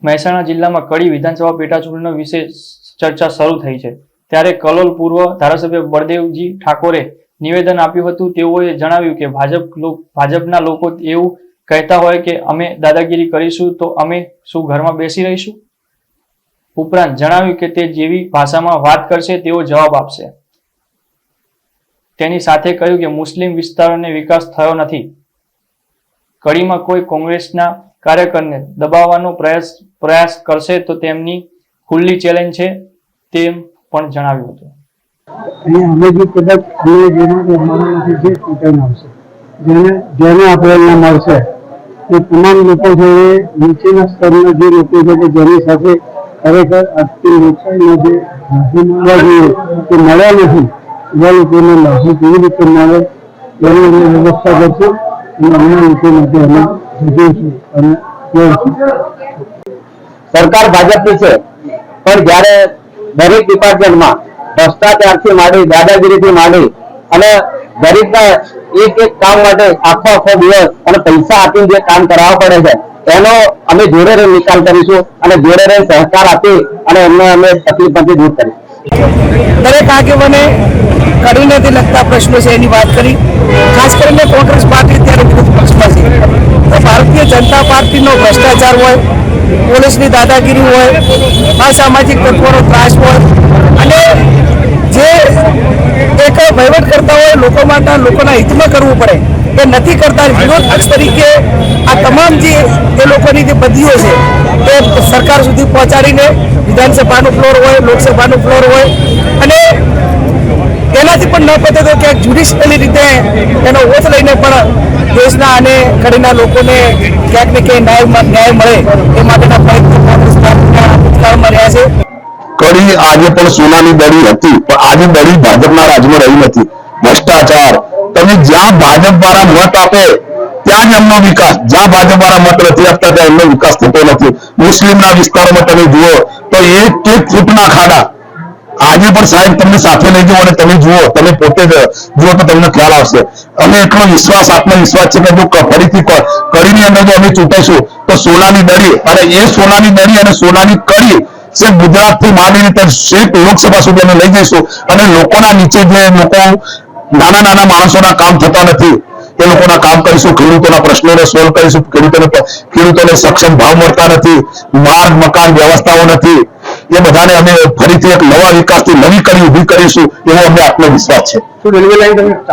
મહેસાણા જિલ્લામાં કડી વિધાનસભા પેટાચૂંટણી વિશે ચર્ચા શરૂ થઈ છે ત્યારે કલોલ પૂર્વ ધારાસભ્ય બળદેવજી ઠાકોરે નિવેદન આપ્યું હતું। તેઓએ જણાવ્યું કે ભાજપના લોકો એવું કહેતા હોય કે અમે દાદાગીરી કરીશું તો અમે શું ઘરમાં બેસી રહીશું। ઉપરાંત જણાવ્યું કે તે જેવી ભાષામાં વાત કરશે તેવો જવાબ આપશે। તેની સાથે કહ્યું કે મુસ્લિમ વિસ્તારોને વિકાસ થયો નથી। કડીમાં કોઈ કોંગ્રેસના કાર્યકરને દબાવવાનો પ્રયાસ કરશે તો તેમની ખુલ્લી ચેલેન્જ છે તેમ પણ જણાવ્યું હતું। અમે જે કદાચ જેને આપણે મળશે એ તમામ લોકો છે નીચેના સ્તરના જે લોકો છે કે જેની સાથે ખરેખર આજથી લોકશાહીમાં જે મળવા જોઈએ તે મળ્યા નથી એવા લોકોને લાભો કેવી રીતે મળે એની અમે વ્યવસ્થા કરશું અને અન્ય લોકો માટે અમે જગીશું અને સરકાર ભાજપની છે પણ જ્યારે દરેક ડિપાર્ટમેન્ટમાં ભ્રષ્ટાચારથી માંડી દાદાગીરીથી માંડી અને ગરીબના એક કામ માટે આખો દિવસ અને પૈસા આપીને જે કામ કરાવવા પડે છે એનો અમે જોડે રહીને નિકાલ કરીશું અને જોડે રહીને સહકાર આપી અને એમને અમે તકલીફમાંથી દૂર કરીશું। દરેક આગેવાને કડીને લગતા પ્રશ્નો છે એની વાત કરી। ખાસ કરીને કોંગ્રેસ પાર્ટી અત્યારે વિરોધ પક્ષમાં છે તો ભારતીય જનતા પાર્ટીનો ભ્રષ્ટાચાર હોય, પોલીસની દાદાગીરી હોય, અસામાજિક તત્વોનો ત્રાસ હોય અને જે એક વહીવટ કરતા હોય લોકો માટે લોકોના હિતમાં કરવું પડે એ નથી કરતા। વિરોધ પક્ષ તરીકે આ તમામ જે એ લોકોની જે બદલીઓ છે એ સરકાર સુધી પહોંચાડીને વિધાનસભાનું ફ્લોર હોય, લોકસભાનું ફ્લોર હોય અને એનાથી પણ ન પતે તો ક્યાંક જ્યુડિશિયલી રીતે એનો ઓથ લઈને પણ દેશના અને કડીના લોકોને ક્યાંક ને ક્યાંક ન્યાય મળે એ માટેના પ્રયત્નો કોંગ્રેસ પાર્ટીના ભૂતકાળમાં રહ્યા છે। કડી આજે પણ સોનાની દડી હતી પણ આજે દડી ભાજપના રાજમાં રહી નથી। ભ્રષ્ટાચાર તમે જ્યાં ભાજપ વાળા મત આપે ત્યાં જ એમનો વિકાસ, જ્યાં ભાજપ વાળા મત નથી આપતા ત્યાં એમનો વિકાસ થતો નથી। મુસ્લિમના વિસ્તારોમાં તમે જુઓ તો એક ફૂટના ખાડા આજે પણ સાહેબ તમને સાથે લઈ જાઓ અને તમે જુઓ, તમે પોતે જુઓ તો તમને ખ્યાલ આવશે। અમે એટલો વિશ્વાસ, આત્મવિશ્વાસ છે કે જો ફરીથી કડીની અંદર જો અમે ચૂંટાઈશું તો સોનાની દડી અને એ સોનાની દડી અને સોનાની કડી ગુજરાતથી માંડીને શેખ લોકસભા સુધી અમે લઈ જઈશું અને લોકોના નીચે જે લોકો નાના માણસોના કામ થતા નથી એ લોકોના કામ કરીશું। ખેડૂતોના પ્રશ્નોને સોલ્વ કરીશું। ખેડૂતોને સક્ષમ ભાવ મળતા નથી, માર્ગ મકાન વ્યવસ્થાઓ નથી, એ બધાને અમે ફરીથી એક નવા વિકાસથી નવી કડી ઊભી કરીશું એવો અમને આત્મવિશ્વાસ છે।